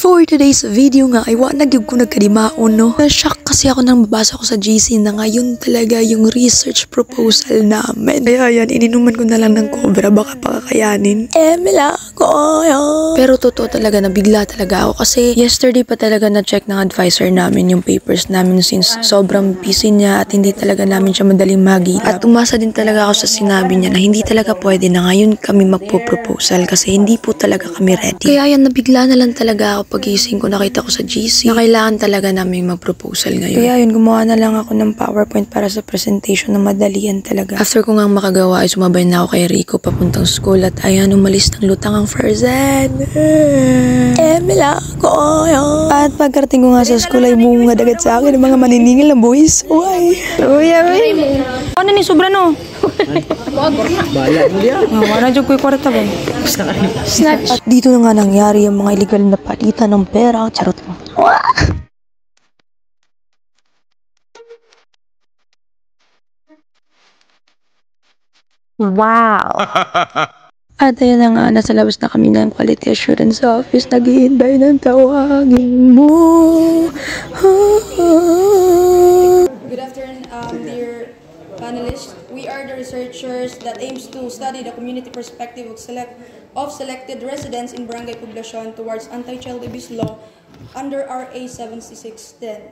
For today's video nga ay nagyug ko nagkadimaon no. Na-shock kasi ako nang mabasa ko sa GC na ngayon talaga yung research proposal namin. Kaya yan, ininuman ko na lang ng cobra baka pakakayanin. Emila ko yun. Pero totoo talaga, nabigla talaga ako kasi yesterday pa talaga na-check ng advisor namin yung papers namin since sobrang busy niya at hindi talaga namin siya madaling magilap. At umasa din talaga ako sa sinabi niya na hindi talaga pwede na ngayon kami magpo-proposal kasi hindi po talaga kami ready. Kaya yan, nabigla na lang talaga ako pagising ko, nakita ko sa GC na kailangan talaga namin mag-proposal ngayon. Kaya yun, gumawa na lang ako ng PowerPoint para sa presentation na madalian talaga. After ko nga makagawa ay sumabay na ako kay Rico papuntang school at ayan, umalis ng lutang ang Farzan. Emila ko yun. At pagkarating ko nga sa school ay bungad agad sa akin ng mga maniningil na boys. Uy! Ano ni sobra no? Bayan mo diya. Wala dyan ko yung kwarta ba? Snatch. At dito na nga nangyari yung mga illegal na palitan ng pera. Charot mo. Wow! At ayun na nga, nasa labas na kami ng quality assurance office. Naghihintay ng tawagin mo. Good afternoon, dear panelists. We are the researchers that aims to study the community perspective of selected residents in Barangay Poblacion towards anti-child abuse law under RA 7610.